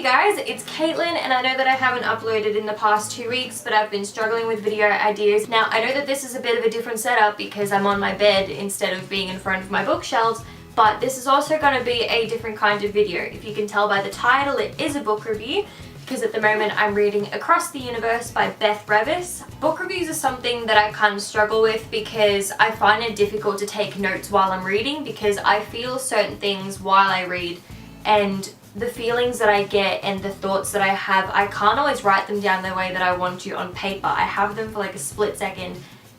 guys, it's Caitlin, and I know that I haven't uploaded in the past 2 weeks, but I've been struggling with video ideas. Now, I know that this is a bit of a different setup because I'm on my bed instead of being in front of my bookshelves, but this is also going to be a different kind of video. If you can tell by the title, it is a book review, because at the moment I'm reading Across the Universe by Beth Revis. Book reviews are something that I kind of struggle with because I find it difficult to take notes while I'm reading, because I feel certain things while I read, and the feelings that I get and the thoughts that I have, I can't always write them down the way that I want to on paper. I have them for like a split second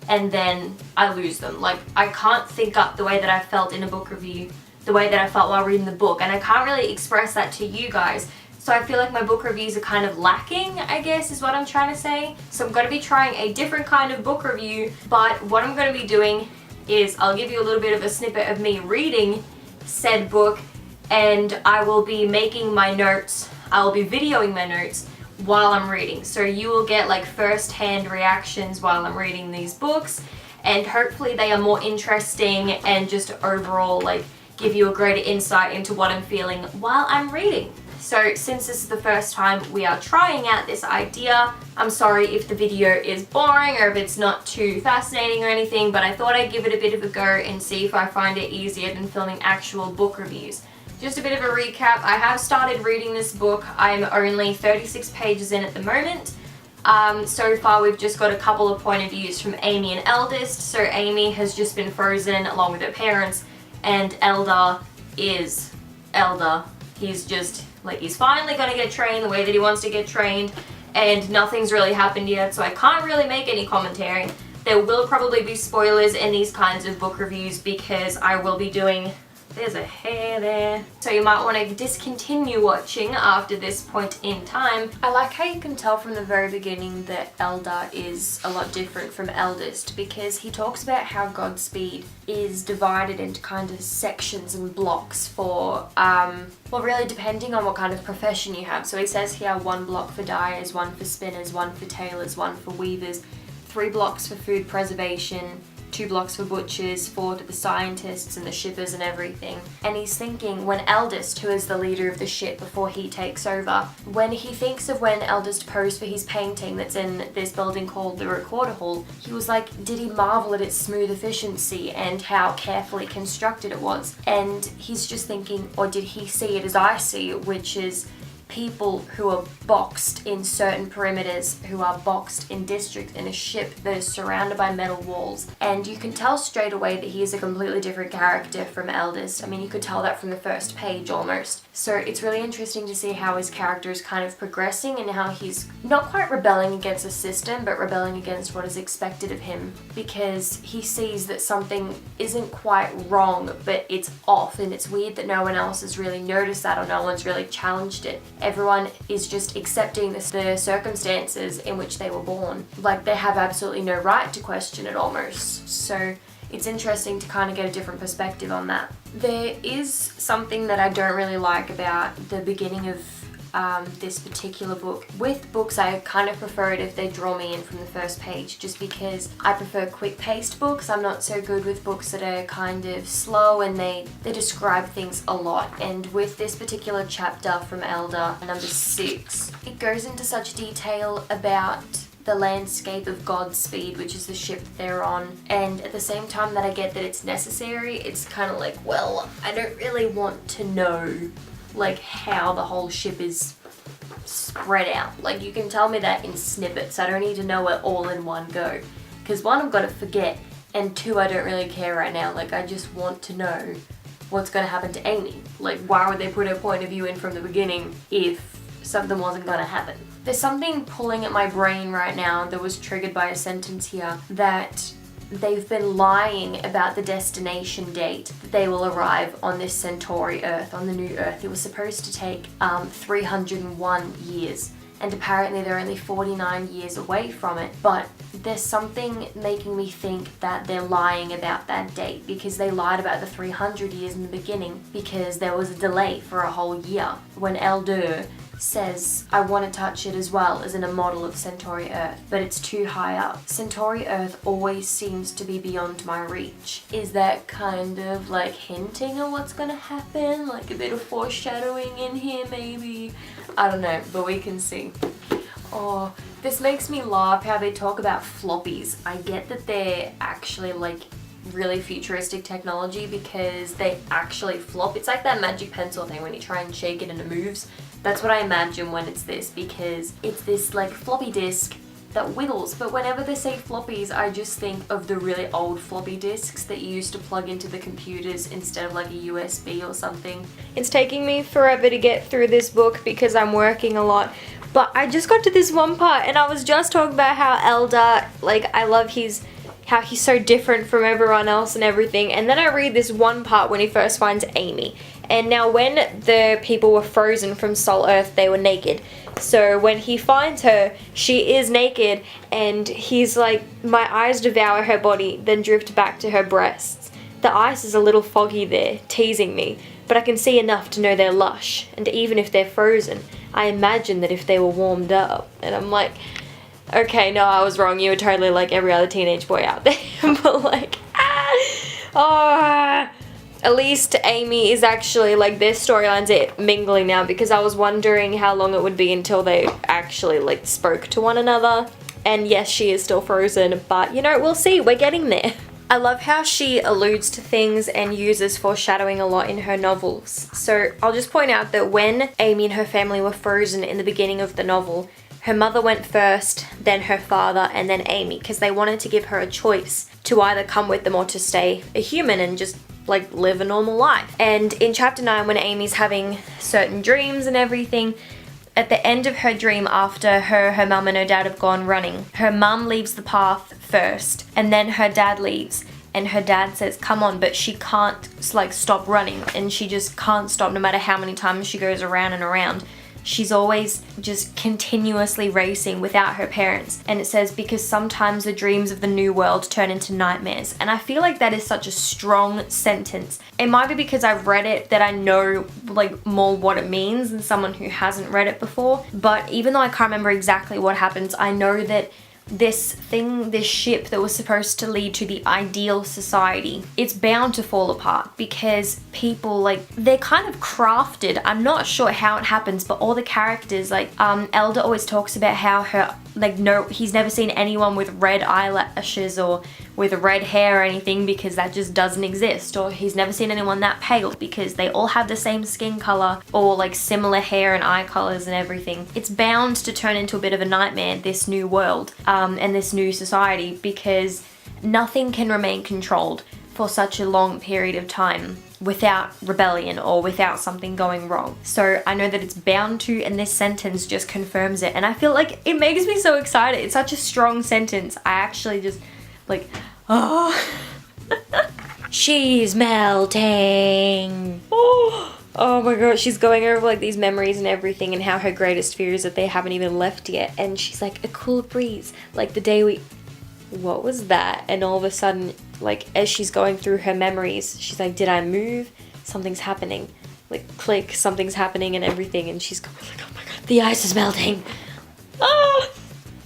and then I lose them. Like, I can't think up the way that I felt in a book review, the way that I felt while reading the book, and I can't really express that to you guys. So I feel like my book reviews are kind of lacking, I guess is what I'm trying to say. So I'm going to be trying a different kind of book review, but what I'm going to be doing is I'll give you a little bit of a snippet of me reading said book, and I will be making my notes, I will be videoing my notes while I'm reading. So you will get like first-hand reactions while I'm reading these books, and hopefully they are more interesting and just overall like give you a greater insight into what I'm feeling while I'm reading. So since this is the first time we are trying out this idea, I'm sorry if the video is boring or if it's not too fascinating or anything, but I thought I'd give it a bit of a go and see if I find it easier than filming actual book reviews. Just a bit of a recap, I have started reading this book. I'm only 36 pages in at the moment. So far we've just got a couple of point of views from Amy and Eldest. So Amy has just been frozen along with her parents, and Elder is Elder. He's just like, he's finally gonna get trained the way that he wants to get trained, and nothing's really happened yet, so I can't really make any commentary. There will probably be spoilers in these kinds of book reviews because I will be doing... There's a hair there. So you might want to discontinue watching after this point in time. I like how you can tell from the very beginning that Elder is a lot different from Eldest, because he talks about how Godspeed is divided into kind of sections and blocks for, well, really depending on what kind of profession you have. So he says here 1 block for dyers, 1 for spinners, 1 for tailors, 1 for weavers, 3 blocks for food preservation, 2 blocks for butchers, 4 to the scientists and the shippers and everything. And he's thinking when Eldest, who is the leader of the ship before he takes over, when he thinks of when Eldest posed for his painting that's in this building called the Recorder Hall, he was like, did he marvel at its smooth efficiency and how carefully constructed it was? And he's just thinking, or did he see it as I see it, which is people who are boxed in certain perimeters, who are boxed in districts in a ship that is surrounded by metal walls. And you can tell straight away that he is a completely different character from Eldest. I mean, you could tell that from the first page almost. So it's really interesting to see how his character is kind of progressing and how he's not quite rebelling against the system, but rebelling against what is expected of him, because he sees that something isn't quite wrong, but it's off, and it's weird that no one else has really noticed that or no one's really challenged it. Everyone is just accepting the circumstances in which they were born. Like, they have absolutely no right to question it almost. So it's interesting to kind of get a different perspective on that. There is something that I don't really like about the beginning of this particular book. With books, I kind of prefer it if they draw me in from the first page, just because I prefer quick-paced books. I'm not so good with books that are kind of slow and they describe things a lot. And with this particular chapter from Elder, number 6, it goes into such detail about the landscape of Godspeed, which is the ship that they're on, and at the same time that I get that it's necessary, it's kind of like, well, I don't really want to know like how the whole ship is spread out. Like, you can tell me that in snippets. I don't need to know it all in one go, because 1, I'm gonna forget, and 2, I don't really care right now. Like, I just want to know what's gonna happen to Amy. Like, why would they put her point of view in from the beginning if something wasn't gonna happen? There's something pulling at my brain right now that was triggered by a sentence here, that they've been lying about the destination date that they will arrive on this Centauri Earth, on the new Earth. It was supposed to take 301 years, and apparently they're only 49 years away from it. But there's something making me think that they're lying about that date, because they lied about the 300 years in the beginning because there was a delay for a whole year. When Elder says, I want to touch it as well as in a model of Centauri Earth, but it's too high up. Centauri Earth always seems to be beyond my reach. Is that kind of like hinting at what's gonna happen? Like a bit of foreshadowing in here maybe? I don't know, but we can see. Oh, this makes me laugh how they talk about floppies. I get that they're actually like really futuristic technology because they actually flop. It's like that magic pencil thing when you try and shake it and it moves. That's what I imagine when it's this, because it's this like floppy disk that wiggles. But whenever they say floppies, I just think of the really old floppy disks that you used to plug into the computers instead of like a USB or something. It's taking me forever to get through this book because I'm working a lot. But I just got to this one part and I was just talking about how Elder, like I love how he's so different from everyone else and everything. And then I read this one part when he first finds Amy. And now when the people were frozen from Sol Earth, they were naked. So when he finds her, she is naked and he's like, my eyes devour her body, then drift back to her breasts. The ice is a little foggy there, teasing me, but I can see enough to know they're lush. And even if they're frozen, I imagine that if they were warmed up. And I'm like, okay, no, I was wrong. You were totally like every other teenage boy out there. But like, at least Amy is actually like, their storylines are mingling now, because I was wondering how long it would be until they actually like spoke to one another. And yes, she is still frozen, but you know, we'll see. We're getting there. I love how she alludes to things and uses foreshadowing a lot in her novels. So I'll just point out that when Amy and her family were frozen in the beginning of the novel, her mother went first, then her father, and then Amy, because they wanted to give her a choice to either come with them or to stay a human and just like live a normal life. And in chapter 9, when Amy's having certain dreams and everything, at the end of her dream, after her mum and her dad have gone running, her mum leaves the path first and then her dad leaves, and her dad says come on, but she can't like stop running, and she just can't stop no matter how many times she goes around and around. She's always just continuously racing without her parents. And it says, because sometimes the dreams of the new world turn into nightmares. And I feel like that is such a strong sentence. It might be because I've read it that I know like more what it means than someone who hasn't read it before. But even though I can't remember exactly what happens, I know that this ship that was supposed to lead to the ideal society, it's bound to fall apart, because people, like, they're kind of crafted. I'm not sure how it happens, but all the characters, like, Elder always talks about how her, like, no, he's never seen anyone with red eyelashes or with red hair or anything, because that just doesn't exist. Or he's never seen anyone that pale, because they all have the same skin color or like similar hair and eye colors and everything. It's bound to turn into a bit of a nightmare, this new world and this new society, because nothing can remain controlled for such a long period of time without rebellion or without something going wrong. So I know that it's bound to, and this sentence just confirms it. And I feel like it makes me so excited. It's such a strong sentence. I actually just like, oh. She's melting. Oh my god, she's going over like these memories and everything, and how her greatest fear is that they haven't even left yet. And she's like, a cool breeze, like the day we... What was that? And all of a sudden, like, as she's going through her memories, she's like, did I move? Something's happening. Like, click, something's happening and everything. And she's going like, oh my god, the ice is melting. Ah!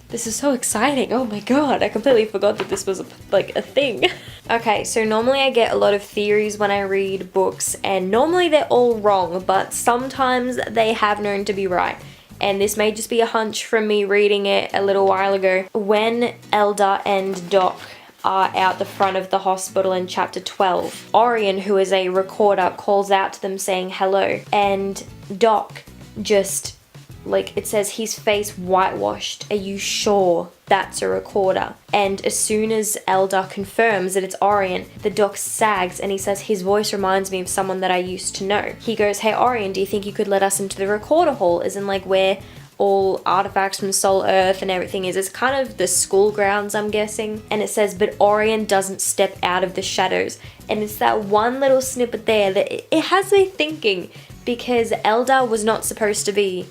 This is so exciting. Oh my god, I completely forgot that this was like a thing. Okay, so normally I get a lot of theories when I read books, and normally they're all wrong, but sometimes they have known to be right. And this may just be a hunch from me reading it a little while ago. When Elder and Doc are out the front of the hospital in chapter 12, Orion, who is a recorder, calls out to them saying hello, and Doc just, like, it says his face whitewashed. Are you sure that's a recorder? And as soon as Elder confirms that it's Orion, the Doc sags and he says, his voice reminds me of someone that I used to know. He goes, hey Orion, do you think you could let us into the recorder hall? As in like where all artifacts from Sol Earth and everything is. It's kind of the school grounds, I'm guessing. And it says, but Orion doesn't step out of the shadows. And it's that one little snippet there that it has me thinking, because Elder was not supposed to be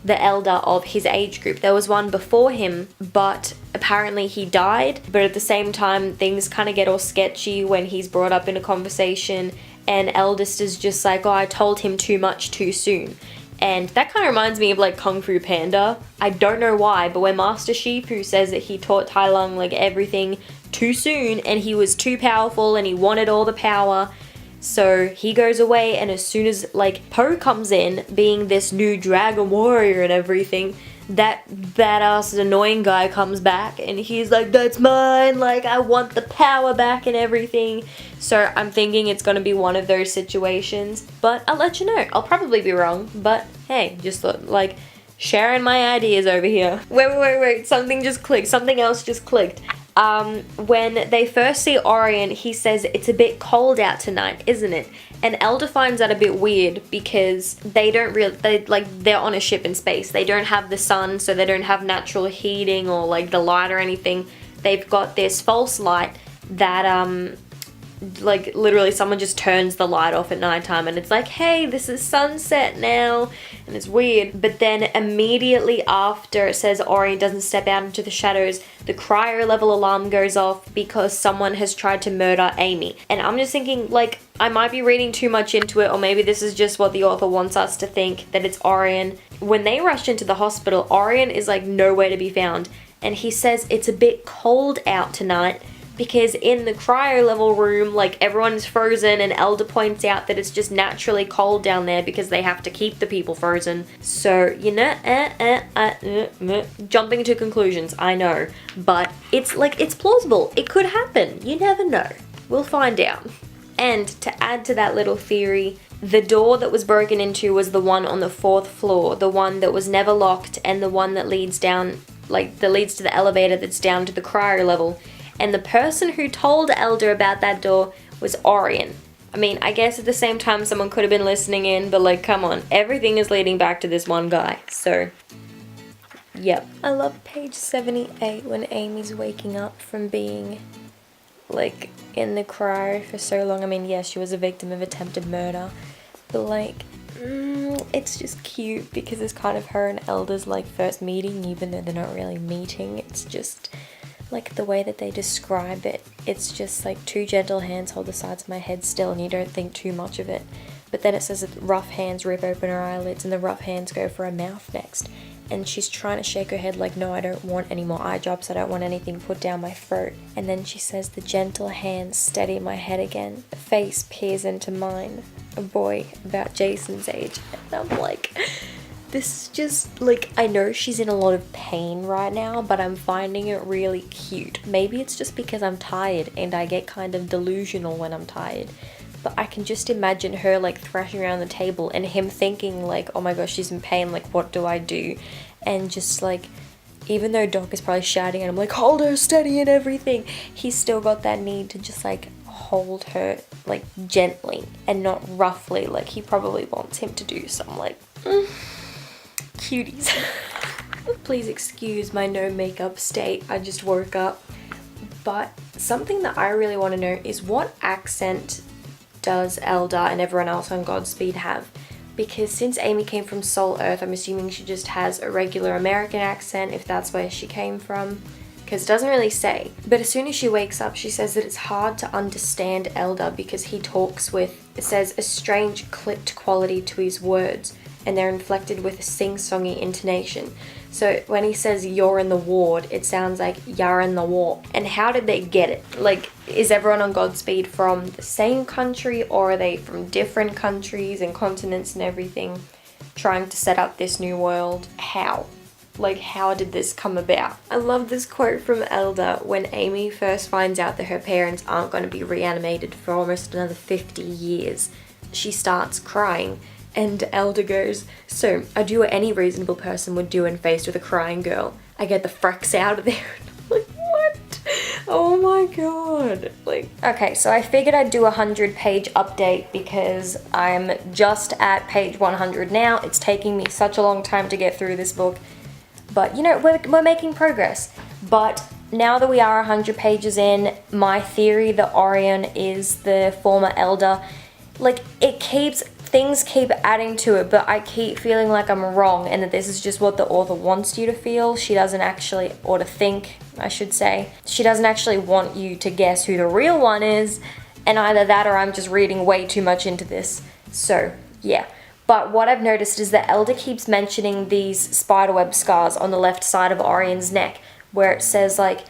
the elder of his age group. There was one before him, but apparently he died. But at the same time, things kind of get all sketchy when he's brought up in a conversation, and eldest is just like, oh, I told him too much too soon. And that kind of reminds me of like Kung Fu Panda. I don't know why, but when Master Shifu says that he taught Tai Lung like everything too soon and he was too powerful and he wanted all the power, so he goes away, and as soon as like Po comes in being this new dragon warrior and everything, that badass annoying guy comes back and he's like, that's mine, like I want the power back and everything. So I'm thinking it's gonna be one of those situations, but I'll let you know. I'll probably be wrong, but hey, just like sharing my ideas over here. Wait, something just clicked, something else just clicked. When they first see Orion, he says it's a bit cold out tonight, isn't it? And Elder finds that a bit weird because they're on a ship in space. They don't have the sun, so they don't have natural heating or like the light or anything. They've got this false light that like literally someone just turns the light off at nighttime and it's like, hey, this is sunset now, and it's weird. But then immediately after it says Orion doesn't step out into the shadows, the cryo level alarm goes off because someone has tried to murder Amy. And I'm just thinking, like, I might be reading too much into it, or maybe this is just what the author wants us to think, that it's Orion. When they rush into the hospital, Orion is like nowhere to be found, and he says it's a bit cold out tonight because in the cryo level room, like, everyone is frozen, and Elder points out that it's just naturally cold down there because they have to keep the people frozen. So, you know, jumping to conclusions, I know, but it's like, it's plausible. It could happen. You never know. We'll find out. And to add to that little theory, the door that was broken into was the one on the 4th floor, the one that was never locked, and the one that leads down, like, that leads to the elevator that's down to the cryo level. And the person who told Elder about that door was Orion. I mean, I guess at the same time someone could have been listening in, but like, come on, everything is leading back to this one guy. So, yep. I love page 78 when Amy's waking up from being like in the cryo for so long. I mean, yes, she was a victim of attempted murder, but like, it's just cute because it's kind of her and Elder's like first meeting, even though they're not really meeting. It's just like the way that they describe it, it's just like two gentle hands hold the sides of my head still and you don't think too much of it. But then it says that rough hands rip open her eyelids and the rough hands go for her mouth next. And she's trying to shake her head like, no, I don't want any more eye drops, I don't want anything put down my throat. And then she says, the gentle hands steady my head again. The face peers into mine. A boy about Jason's age. And I'm like, this is just, like, I know she's in a lot of pain right now, but I'm finding it really cute. Maybe it's just because I'm tired and I get kind of delusional when I'm tired. But I can just imagine her, like, thrashing around the table and him thinking, like, oh my gosh, she's in pain, like, what do I do? And just, like, even though Doc is probably shouting at him, like, hold her steady and everything, he's still got that need to just, like, hold her, like, gently and not roughly, like he probably wants him to do. So I'm like, cuties. Please excuse my no makeup state, I just woke up. But something that I really want to know is what accent does Elder and everyone else on Godspeed have? Because since Amy came from Soul Earth, I'm assuming she just has a regular American accent, if that's where she came from, because it doesn't really say. But as soon as she wakes up, she says that it's hard to understand Elder because he talks with, it says, a strange clipped quality to his words, and they're inflected with a sing-songy intonation. So when he says you're in the ward, it sounds like you're in the war. And how did they get it? Like, is everyone on Godspeed from the same country, or are they from different countries and continents and everything, trying to set up this new world? How? Like, how did this come about? I love this quote from Elder when Amy first finds out that her parents aren't going to be reanimated for almost another 50 years. She starts crying. And Elder goes, so I do what any reasonable person would do when faced with a crying girl. I get the frecks out of there. Like, what? Oh my god. Like, okay, so I figured I'd do a 100-page update because I'm just at page 100 now. It's taking me such a long time to get through this book. But, you know, we're making progress. But now that we are 100 pages in, my theory that Orion is the former Elder, like, things keep adding to it, but I keep feeling like I'm wrong and that this is just what the author wants you to feel. She doesn't actually, or to think, I should say. She doesn't actually want you to guess who the real one is, and either that or I'm just reading way too much into this. So, yeah. But what I've noticed is that Elder keeps mentioning these spiderweb scars on the left side of Orion's neck, where it says like,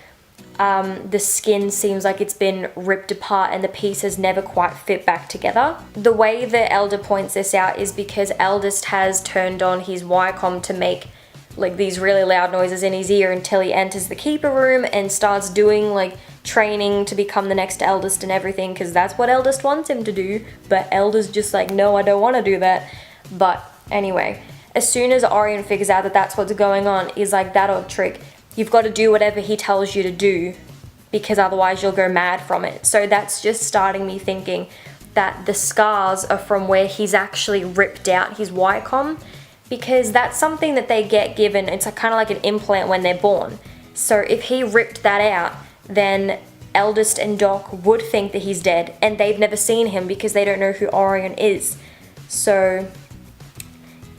the skin seems like it's been ripped apart and the pieces never quite fit back together. The way the Elder points this out is because Eldest has turned on his Wycom to make like these really loud noises in his ear until he enters the keeper room and starts doing like training to become the next Eldest and everything, because that's what Eldest wants him to do, but Elder's just like, no, I don't want to do that. But anyway, as soon as Orion figures out that that's what's going on, is like, that old trick. You've got to do whatever he tells you to do, because otherwise you'll go mad from it. So that's just starting me thinking that the scars are from where he's actually ripped out his Wycom, because that's something that they get given. It's kind of like an implant when they're born. So if he ripped that out, then Eldest and Doc would think that he's dead, and they've never seen him because they don't know who Orion is. So,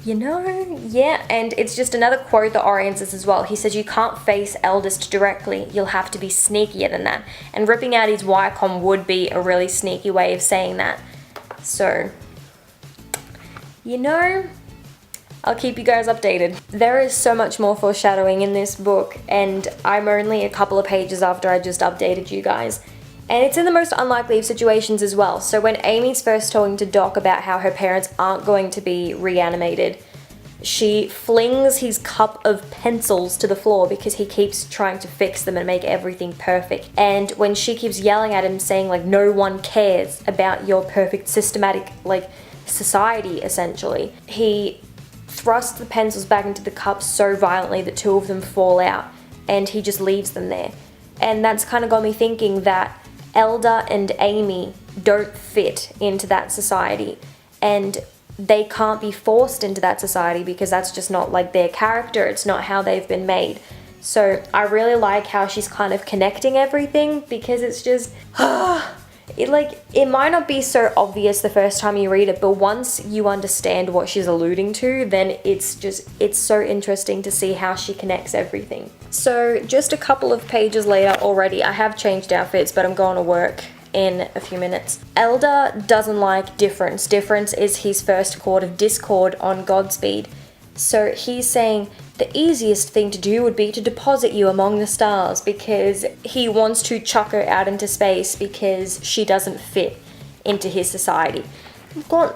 you know, yeah, and it's just another quote that Orion says as well. He says, you can't face Eldest directly, you'll have to be sneakier than that. And ripping out his Wycom would be a really sneaky way of saying that. So, you know, I'll keep you guys updated. There is so much more foreshadowing in this book, and I'm only a couple of pages after I just updated you guys. And it's in the most unlikely of situations as well. So when Amy's first talking to Doc about how her parents aren't going to be reanimated, she flings his cup of pencils to the floor because he keeps trying to fix them and make everything perfect. And when she keeps yelling at him saying like, no one cares about your perfect systematic like society essentially, he thrusts the pencils back into the cup so violently that two of them fall out, and he just leaves them there. And that's kind of got me thinking that Elder and Amy don't fit into that society, and they can't be forced into that society because that's just not like their character, it's not how they've been made. So I really like how she's kind of connecting everything, because it's just it might not be so obvious the first time you read it, but once you understand what she's alluding to, then it's so interesting to see how she connects everything. So just a couple of pages later already, I have changed outfits, but I'm going to work in a few minutes. Elder doesn't like Difference. Difference is his first chord of discord on Godspeed. So he's saying the easiest thing to do would be to deposit you among the stars, because he wants to chuck her out into space because she doesn't fit into his society. I've gone,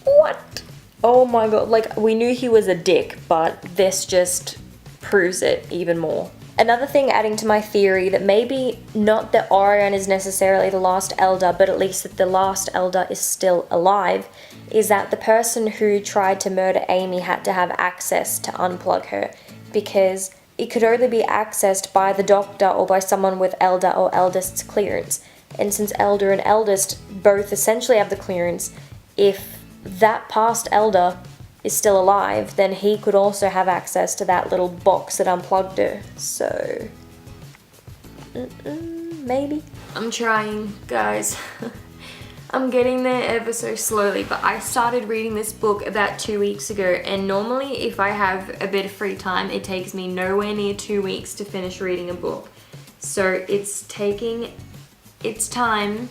what? Oh my god, like, we knew he was a dick, but this just proves it even more. Another thing adding to my theory that maybe not that Orion is necessarily the last Elder, but at least that the last Elder is still alive, is that the person who tried to murder Amy had to have access to unplug her, because it could only be accessed by the doctor or by someone with Elder or Eldest's clearance. And since Elder and Eldest both essentially have the clearance, if that past Elder is still alive, then he could also have access to that little box that unplugged her. So, maybe. I'm trying, guys. I'm getting there ever so slowly, but I started reading this book about 2 weeks ago, and normally if I have a bit of free time, it takes me nowhere near 2 weeks to finish reading a book. So it's taking its time,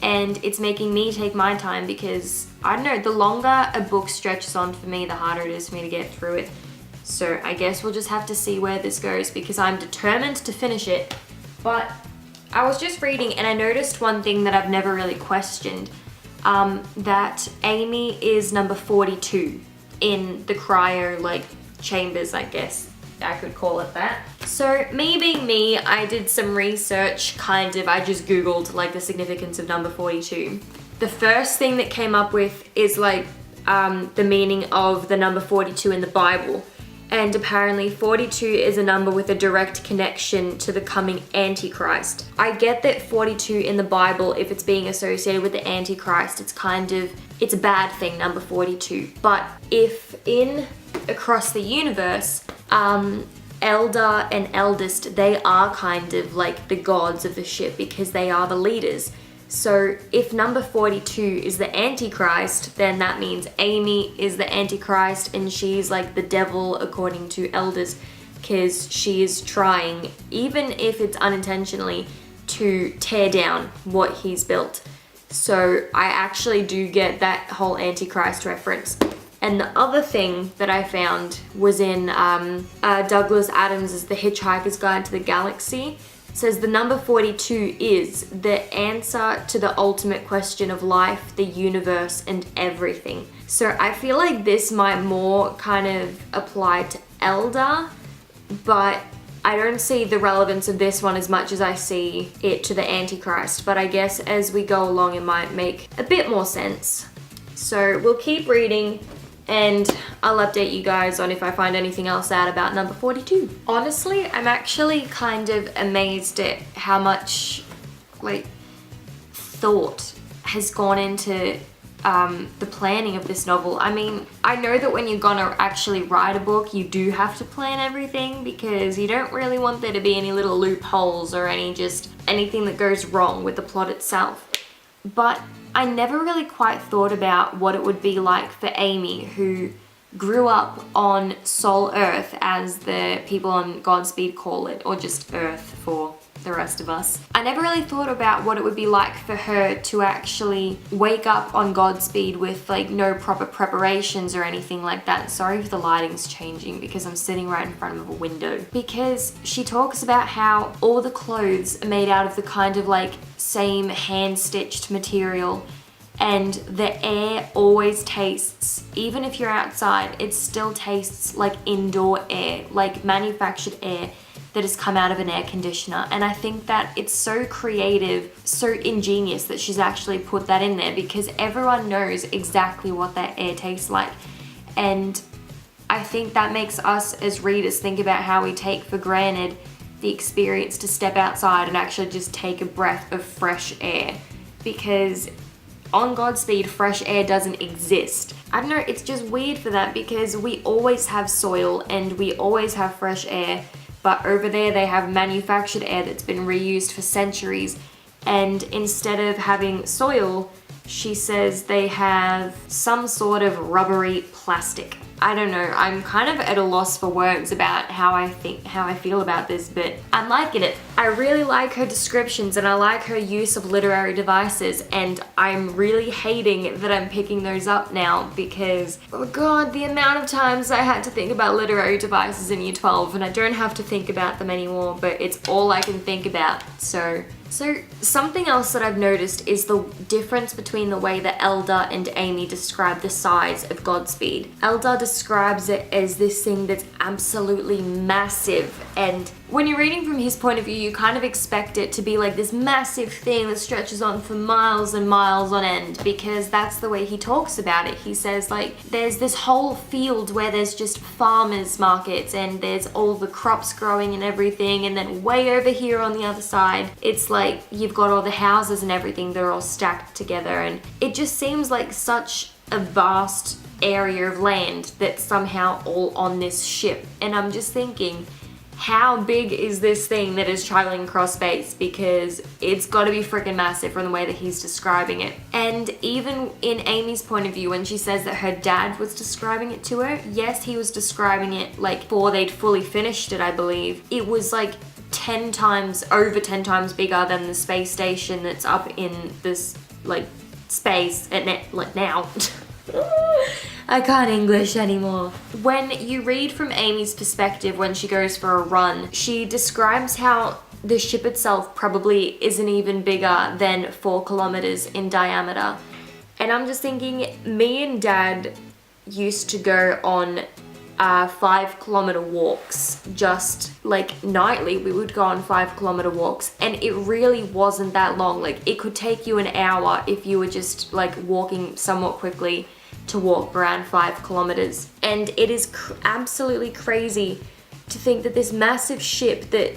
and it's making me take my time, because I don't know, the longer a book stretches on for me, the harder it is for me to get through it. So I guess we'll just have to see where this goes, because I'm determined to finish it. But I was just reading and I noticed one thing that I've never really questioned, that Amy is number 42 in the cryo like chambers, I guess I could call it that. So me being me, I did some research, kind of, I just googled like the significance of number 42. The first thing that came up with is like the meaning of the number 42 in the Bible. And apparently 42 is a number with a direct connection to the coming Antichrist. I get that 42 in the Bible, if it's being associated with the Antichrist, it's a bad thing, number 42. But if in across the universe, Elder and Eldest, they are kind of like the gods of the ship, because they are the leaders. So if number 42 is the Antichrist, then that means Amy is the Antichrist, and she's like the devil according to Elders, because she is trying, even if it's unintentionally, to tear down what he's built. So I actually do get that whole Antichrist reference. And the other thing that I found was in Douglas Adams' The Hitchhiker's Guide to the Galaxy. It says the number 42 is the answer to the ultimate question of life, the universe, and everything. So I feel like this might more kind of apply to Elder, but I don't see the relevance of this one as much as I see it to the Antichrist. But I guess as we go along, it might make a bit more sense. So we'll keep reading, and I'll update you guys on if I find anything else out about number 42. Honestly, I'm actually kind of amazed at how much like thought has gone into the planning of this novel. I mean, I know that when you're gonna actually write a book, you do have to plan everything because you don't really want there to be any little loopholes or anything that goes wrong with the plot itself. But I never really quite thought about what it would be like for Amy, who grew up on Sol Earth, as the people on Godspeed call it, or just Earth for the rest of us. I never really thought about what it would be like for her to actually wake up on Godspeed with like no proper preparations or anything like that. Sorry if the lighting's changing because I'm sitting right in front of a window. Because she talks about how all the clothes are made out of the kind of like same hand-stitched material, and the air always tastes, even if you're outside, it still tastes like indoor air, like manufactured air that has come out of an air conditioner. And I think that it's so creative, so ingenious that she's actually put that in there, because everyone knows exactly what that air tastes like. And I think that makes us as readers think about how we take for granted the experience to step outside and actually just take a breath of fresh air, because on Godspeed, fresh air doesn't exist. I don't know, it's just weird for that, because we always have soil and we always have fresh air, but over there they have manufactured air that's been reused for centuries, and instead of having soil, she says they have some sort of rubbery plastic. I don't know, I'm kind of at a loss for words about how I feel about this, but I'm liking it. I really like her descriptions and I like her use of literary devices, and I'm really hating that I'm picking those up now because, oh god, the amount of times I had to think about literary devices in year 12, and I don't have to think about them anymore, but it's all I can think about. So something else that I've noticed is the difference between the way that Elder and Amy describe the size of Godspeed. Elder describes it as this thing that's absolutely massive, and when you're reading from his point of view, you kind of expect it to be like this massive thing that stretches on for miles and miles on end, because that's the way he talks about it. He says like there's this whole field where there's just farmers markets and there's all the crops growing and everything, and then way over here on the other side it's like you've got all the houses and everything, they're all stacked together, and it just seems like such a vast area of land that's somehow all on this ship. And I'm just thinking, how big is this thing that is traveling across space? Because it's got to be freaking massive from the way that he's describing it. And even in Amy's point of view, when she says that her dad was describing it to her, yes, he was describing it like before they'd fully finished it, I believe. It was like over 10 times bigger than the space station that's up in this like space at like now. I can't English anymore. When you read from Amy's perspective when she goes for a run, she describes how the ship itself probably isn't even bigger than 4 kilometers in diameter. And I'm just thinking, me and Dad used to go on 5-kilometer walks, just like nightly. We would go on 5-kilometer walks, and it really wasn't that long. Like it could take you an hour if you were just like walking somewhat quickly to walk around 5 kilometers. And it is absolutely crazy to think that this massive ship that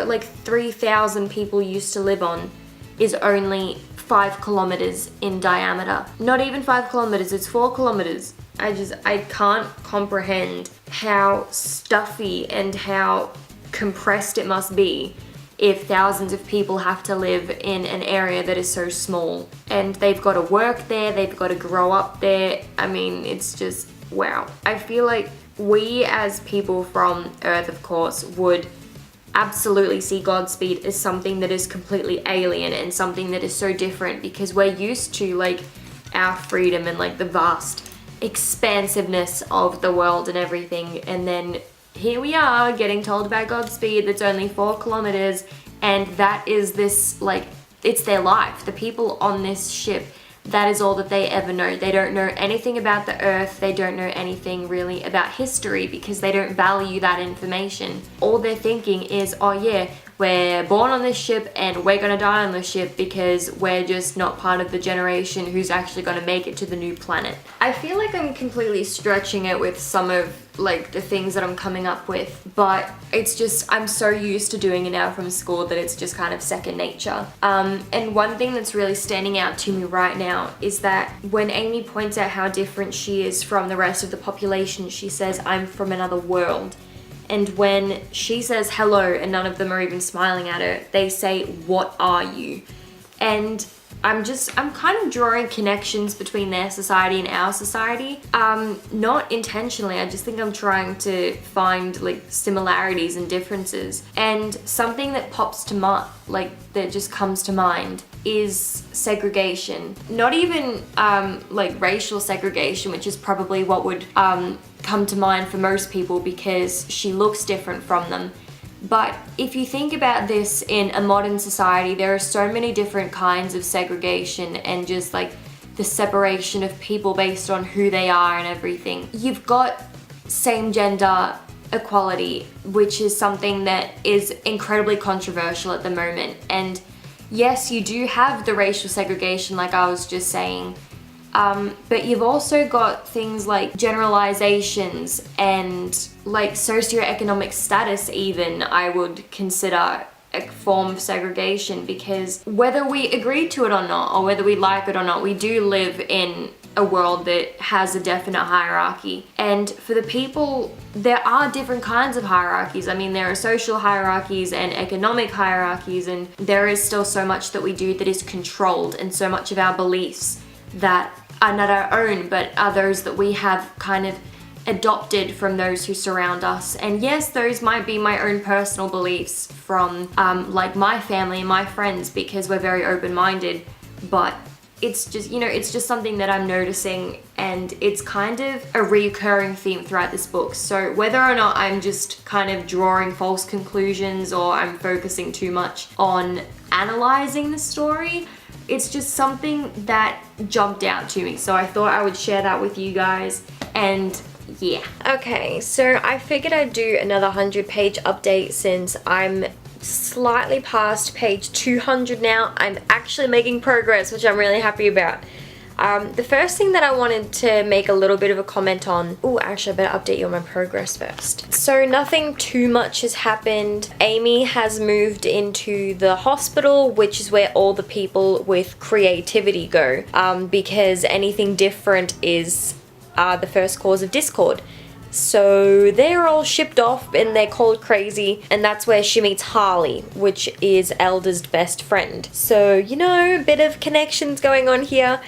like 3,000 people used to live on is only 5 kilometers in diameter. Not even 5 kilometers, it's 4 kilometers. I can't comprehend how stuffy and how compressed it must be if thousands of people have to live in an area that is so small. And they've got to work there, they've got to grow up there. I mean, it's just, wow. I feel like we as people from Earth, of course, would absolutely see Godspeed as something that is completely alien and something that is so different, because we're used to like our freedom and like the vast expansiveness of the world and everything, and then here we are getting told about Godspeed that's only 4 kilometers, and that is this, like, it's their life. The people on this ship, that is all that they ever know. They don't know anything about the earth. They don't know anything really about history because they don't value that information. All they're thinking is, oh yeah, we're born on this ship and we're gonna die on this ship because we're just not part of the generation who's actually gonna make it to the new planet. I feel like I'm completely stretching it with some of like the things that I'm coming up with, but it's just, I'm so used to doing it now from school that it's just kind of second nature. And one thing that's really standing out to me right now is that when Amy points out how different she is from the rest of the population, she says, I'm from another world. And when she says hello and none of them are even smiling at her, they say, what are you? And I'm kind of drawing connections between their society and our society. Not intentionally, I just think I'm trying to find like similarities and differences. And something that pops to mind, like that just comes to mind, is segregation. Not even like racial segregation, which is probably what would come to mind for most people because she looks different from them. But if you think about this in a modern society, there are so many different kinds of segregation and just like the separation of people based on who they are and everything. You've got same gender equality, which is something that is incredibly controversial at the moment. And yes, you do have the racial segregation like I was just saying, but you've also got things like generalizations and like socioeconomic status even, I would consider a form of segregation, because whether we agree to it or not, or whether we like it or not, we do live in a world that has a definite hierarchy. And for the people, there are different kinds of hierarchies. I mean, there are social hierarchies and economic hierarchies, and there is still so much that we do that is controlled, and so much of our beliefs that are not our own, but are those that we have kind of adopted from those who surround us. And yes, those might be my own personal beliefs from like my family and my friends, because we're very open-minded, but it's just, you know, it's just something that I'm noticing, and it's kind of a recurring theme throughout this book. So whether or not I'm just kind of drawing false conclusions or I'm focusing too much on analyzing the story, it's just something that jumped out to me. So I thought I would share that with you guys, and yeah. Okay, so I figured I'd do another 100-page update since I'm slightly past page 200 now. I'm actually making progress, which I'm really happy about. The first thing that I wanted to make a little bit of a comment on, actually I better update you on my progress first. So nothing too much has happened. Amy has moved into the hospital, which is where all the people with creativity go, because anything different is the first cause of discord. So they're all shipped off and they're called crazy, and that's where she meets Harley, which is Elder's best friend. So, you know, a bit of connections going on here.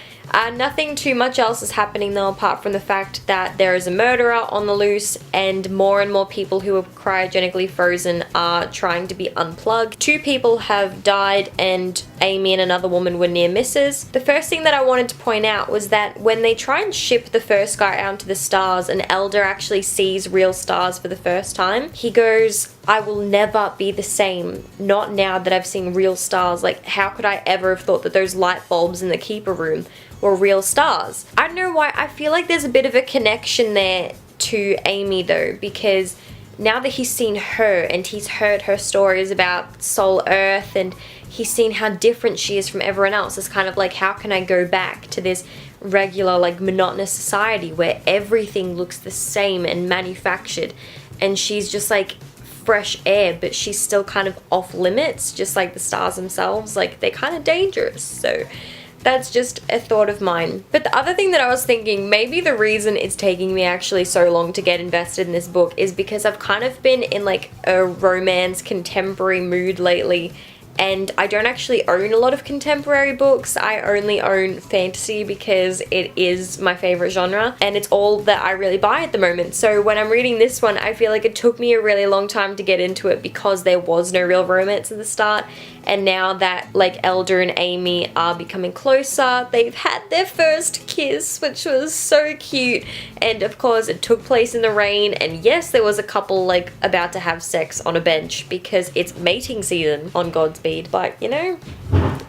Nothing too much else is happening though, apart from the fact that there is a murderer on the loose, and more people who are cryogenically frozen are trying to be unplugged. 2 people have died, and Amy and another woman were near misses. The first thing that I wanted to point out was that when they try and ship the first guy out into the stars, and Elder actually sees real stars for the first time, he goes, I will never be the same, not now that I've seen real stars. Like, how could I ever have thought that those light bulbs in the keeper room were real stars? I don't know why, I feel like there's a bit of a connection there to Amy though, because now that he's seen her and he's heard her stories about Soul Earth and he's seen how different she is from everyone else, it's kind of like, how can I go back to this regular, like, monotonous society where everything looks the same and manufactured, and she's just like fresh air, but she's still kind of off limits, just like the stars themselves. Like, they're kind of dangerous. So that's just a thought of mine. But the other thing that I was thinking, maybe the reason it's taking me actually so long to get invested in this book is because I've kind of been in like a romance contemporary mood lately, and I don't actually own a lot of contemporary books. I only own fantasy because it is my favorite genre and it's all that I really buy at the moment. So when I'm reading this one, I feel like it took me a really long time to get into it because there was no real romance at the start, and now that like Elder and Amy are becoming closer, they've had their first kiss, which was so cute, and of course it took place in the rain, and yes, there was a couple like about to have sex on a bench because it's mating season on Godspeed, but you know,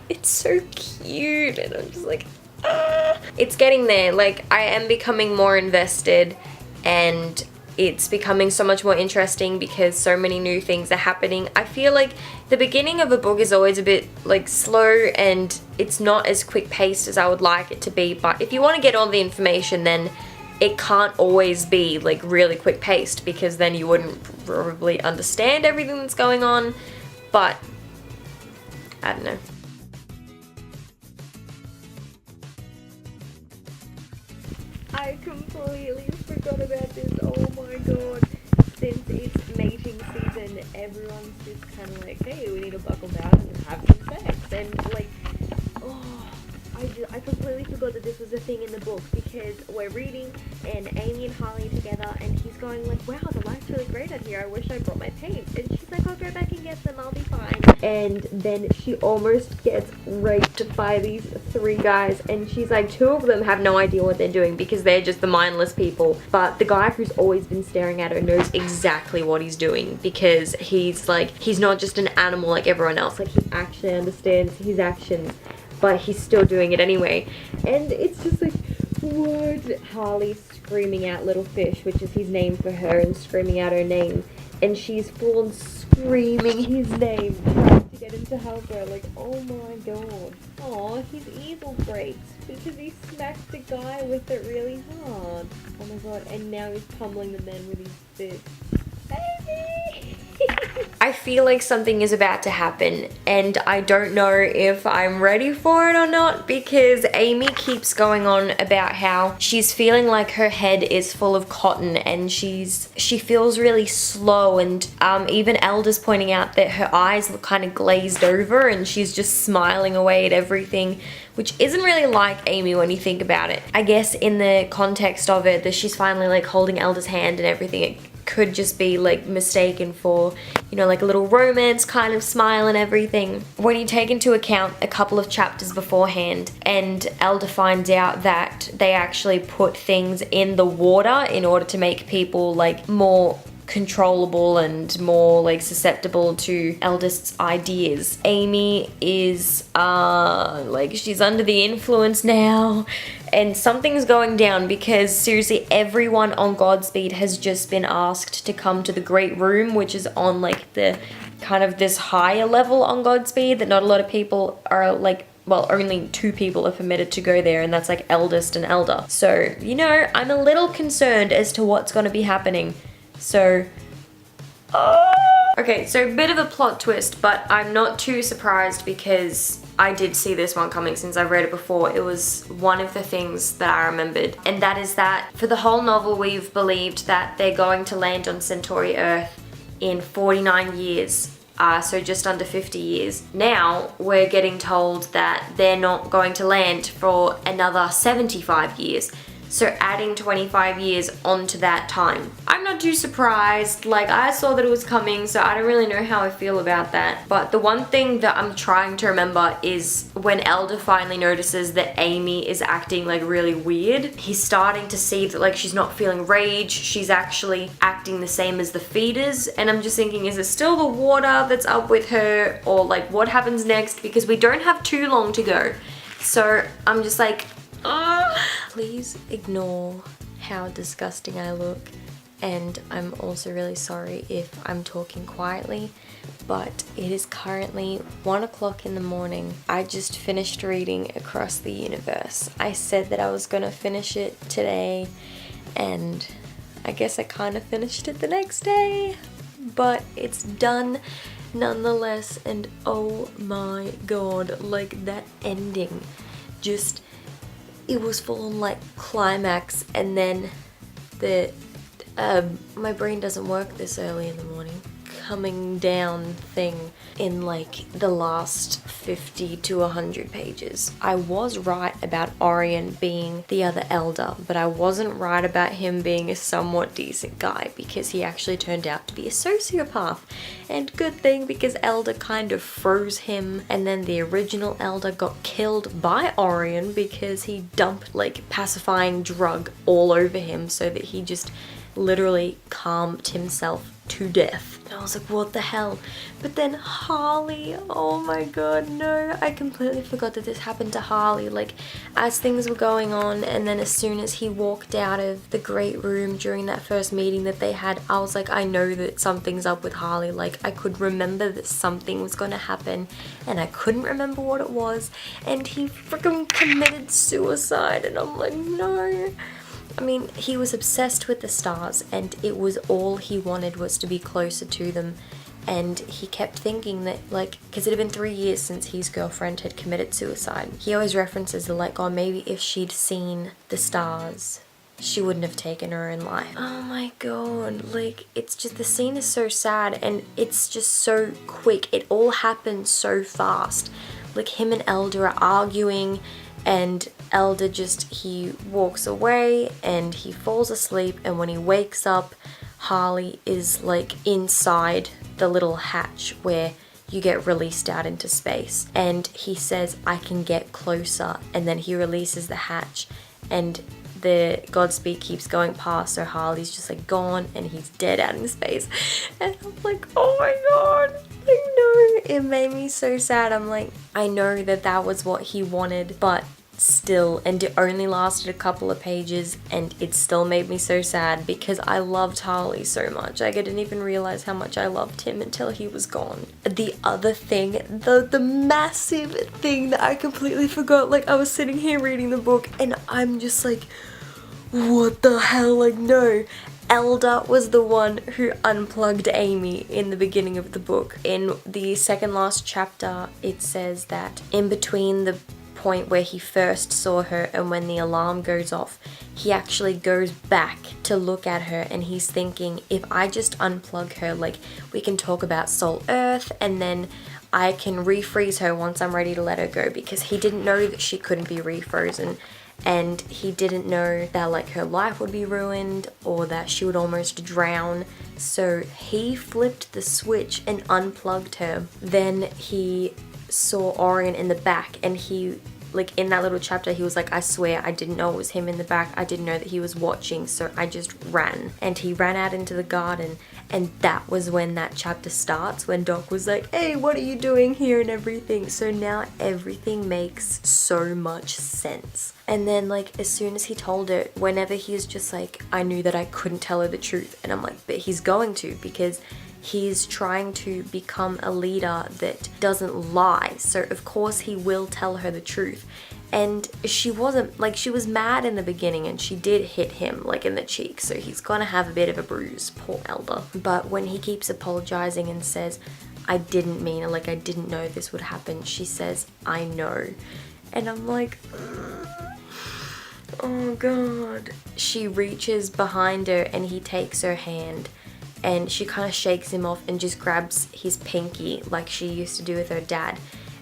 it's so cute and I'm just like, ah. It's getting there. Like, I am becoming more invested and it's becoming so much more interesting because so many new things are happening. I feel like the beginning of a book is always a bit like slow and it's not as quick paced as I would like it to be, but if you want to get all the information, then it can't always be like really quick paced because then you wouldn't probably understand everything that's going on. But I don't know. I completely forgot about this. Oh my god. Since it's mating season, everyone's just kind of like, hey, we need to buckle down and have some sex. And like, oh, I completely forgot that this was a thing in the book because we're reading and Amy and Harley are together and he's going like, wow, the light's really great out here. I wish I brought my paints. And she's like, I'll go back and get them. I'll be fine. And then she almost gets raped by these 3 guys and she's like, 2 of them have no idea what they're doing because they're just the mindless people. But the guy who's always been staring at her knows exactly what he's doing because he's like, he's not just an animal like everyone else. Like, he actually understands his actions, but he's still doing it anyway. And it's just like, what? Harley screaming out little fish, which is his name for her, and screaming out her name. And she's full on screaming his name, trying to get him to help her. Like, oh my god. Aw, his evil breaks because he smacked the guy with it really hard. Oh my god, and now he's pummeling the men with his fist. Baby! I feel like something is about to happen and I don't know if I'm ready for it or not because Amy keeps going on about how she's feeling like her head is full of cotton and she feels really slow, and even Elder's pointing out that her eyes look kind of glazed over and she's just smiling away at everything, which isn't really like Amy when you think about it. I guess in the context of it, that she's finally like holding Elder's hand and everything, it could just be like mistaken for, you know, like a little romance kind of smile and everything. When you take into account a couple of chapters beforehand and Elder finds out that they actually put things in the water in order to make people like more controllable and more like susceptible to eldest's ideas. Amy is like, she's under the influence now and something's going down because seriously everyone on Godspeed has just been asked to come to the Great Room, which is on like the kind of this higher level on Godspeed that not a lot of people are like, well, only 2 people are permitted to go there, and that's like Eldest and Elder. So, you know, I'm a little concerned as to what's going to be happening. So, okay, so a bit of a plot twist, but I'm not too surprised because I did see this one coming since I've read it before. It was one of the things that I remembered, and that is that for the whole novel we've believed that they're going to land on Centauri Earth in 49 years. So just under 50 years. Now we're getting told that they're not going to land for another 75 years. So adding 25 years onto that time. I'm not too surprised, like I saw that it was coming, so I don't really know how I feel about that. But the one thing that I'm trying to remember is when Elder finally notices that Amy is acting like really weird. He's starting to see that like she's not feeling rage, she's actually acting the same as the feeders, and I'm just thinking, is it still the water that's up with her, or like what happens next? Because we don't have too long to go. So I'm just like, please ignore how disgusting I look, and I'm also really sorry if I'm talking quietly, but it is currently 1 o'clock in the morning. I just finished reading Across the Universe. I said that I was gonna finish it today, and I guess I kind of finished it the next day, but it's done nonetheless, and oh my god, like that ending, just, it was full on like climax, and then the my brain doesn't work this early in the morning. coming down thing in like the last 50 to 100 pages. I was right about Orion being the other elder, but I wasn't right about him being a somewhat decent guy, because he actually turned out to be a sociopath. And good thing, because Elder kind of froze him, and then the original Elder got killed by Orion because he dumped like pacifying drug all over him so that he just literally calmed himself to death. And I was like, what the hell? But then Harley, oh my god, no, I completely forgot that this happened to Harley. Like, as things were going on, and then as soon as he walked out of the great room during that first meeting that they had, I was like, I know that something's up with Harley. Like, I could remember that something was gonna happen, and I couldn't remember what it was, and he freaking committed suicide, and I'm like, no. I mean, he was obsessed with the stars, and it was all he wanted was to be closer to them. And he kept thinking that, like, because it had been 3 years since his girlfriend had committed suicide. He always references the, like, oh, maybe if she'd seen the stars, she wouldn't have taken her own life. Oh my god, like, it's just, the scene is so sad, and it's just so quick. It all happens so fast. Like, him and Elder are arguing, and Elder just, he walks away and he falls asleep, and when he wakes up, Harley is like inside the little hatch where you get released out into space, and he says, I can get closer, and then he releases the hatch, and the Godspeed keeps going past, so Harley's just like gone and he's dead out in space. And I'm like, oh my god, like, no, it made me so sad. I'm like, I know that that was what he wanted, but still, and it only lasted a couple of pages, and it still made me so sad because I loved Harley so much. Like, I didn't even realize how much I loved him until he was gone. The other thing, the massive thing that I completely forgot, like, I was sitting here reading the book and I'm just like, what the hell? Like, no. Elder was the one who unplugged Amy in the beginning of the book. In the second last chapter, it says that in between the point where he first saw her and when the alarm goes off, he actually goes back to look at her, and he's thinking, if I just unplug her, like, we can talk about Soul Earth, and then I can refreeze her once I'm ready to let her go, because he didn't know that she couldn't be refrozen, and he didn't know that, like, her life would be ruined or that she would almost drown. So he flipped the switch and unplugged her. Then he saw Orion in the back, and he, like, in that little chapter, he was like, I swear I didn't know it was him in the back. I didn't know that he was watching, so I just ran. And he ran out into the garden, and that was when that chapter starts, when Doc was like, hey, what are you doing here and everything. So now everything makes so much sense. And then, like, as soon as he told her, whenever he's just like, I knew that I couldn't tell her the truth. And I'm like, but he's going to, because he's trying to become a leader that doesn't lie. So of course he will tell her the truth. And she wasn't, like, she was mad in the beginning, and she did hit him, like, in the cheek. So he's gonna have a bit of a bruise, poor Elder. But when he keeps apologizing and says, I didn't mean it, like, I didn't know this would happen, she says, I know. And I'm like, oh god. She reaches behind her and he takes her hand, and she kind of shakes him off and just grabs his pinky like she used to do with her dad.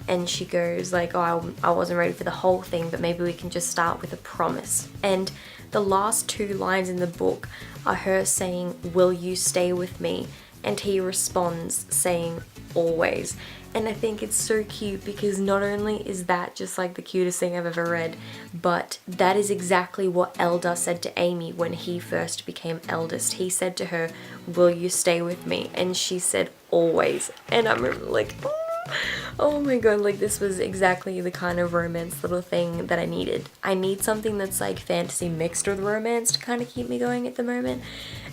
And she goes like, oh, I wasn't ready for the whole thing, but maybe we can just start with a promise. And the last 2 lines in the book are her saying, will you stay with me? And he responds saying, always. And I think it's so cute, because not only is that just like the cutest thing I've ever read, but that is exactly what Elder said to Amy when he first became eldest. He said to her, will you stay with me? And she said, always. And I'm like, oh my god, like, this was exactly the kind of romance little thing that I needed. I need something that's like fantasy mixed with romance to kind of keep me going at the moment.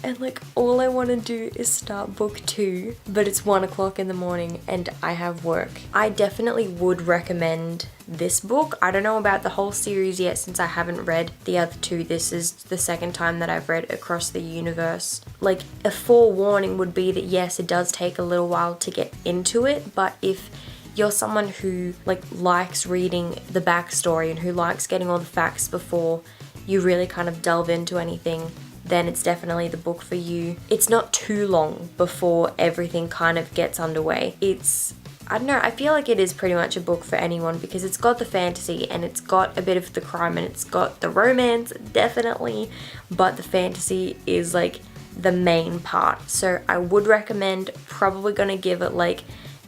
And like, all I want to do is start book 2, but it's 1 o'clock in the morning and I have work. I definitely would recommend this book. I don't know about the whole series yet, since I haven't read the other 2. This is the second time that I've read Across the Universe. Like, a forewarning would be that yes, it does take a little while to get into it, but if you're someone who like likes reading the backstory and who likes getting all the facts before you really kind of delve into anything, then it's definitely the book for you. It's not too long before everything kind of gets underway. I don't know, I feel like it is pretty much a book for anyone because it's got the fantasy and it's got a bit of the crime and it's got the romance, definitely, but the fantasy is like the main part. So I would recommend, probably gonna give it like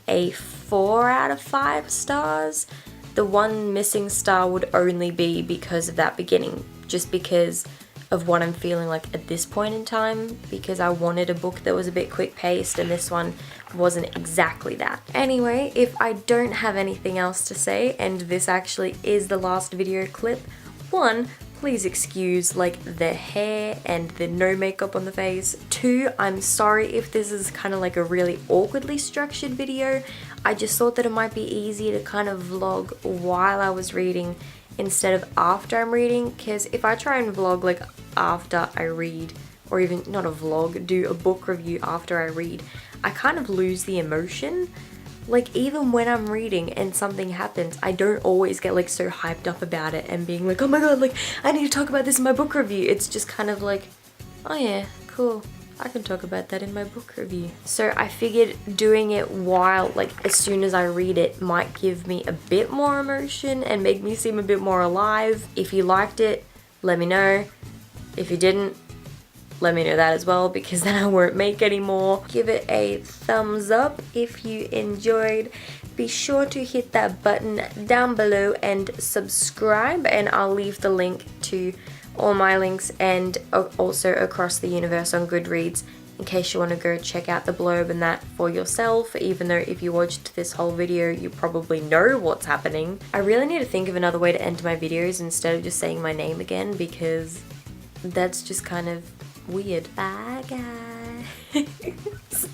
a 4 out of 5 stars. The one missing star would only be because of that beginning, just because of what I'm feeling like at this point in time, because I wanted a book that was a bit quick paced and this one wasn't exactly that. Anyway, if I don't have anything else to say, and this actually is the last video clip, 1, please excuse like the hair and the no makeup on the face. 2, I'm sorry if this is kind of like a really awkwardly structured video. I just thought that it might be easier to kind of vlog while I was reading instead of after I'm reading, because if I try and vlog like after I read, or even not a vlog, do a book review after I read, I kind of lose the emotion. Like even when I'm reading and something happens, I don't always get like so hyped up about it and being like, oh my god, like I need to talk about this in my book review. It's just kind of like, oh yeah, cool, I can talk about that in my book review. So I figured doing it while, like as soon as I read it, might give me a bit more emotion and make me seem a bit more alive. If you liked it, let me know. If you didn't, let me know that as well, because then I won't make any more. Give it a thumbs up if you enjoyed. Be sure to hit that button down below and subscribe, and I'll leave the link to all my links and also across the universe on Goodreads in case you want to go check out the blurb and that for yourself, even though if you watched this whole video you probably know what's happening. I really need to think of another way to end my videos instead of just saying my name again, because that's just kind of weird. Bye guys.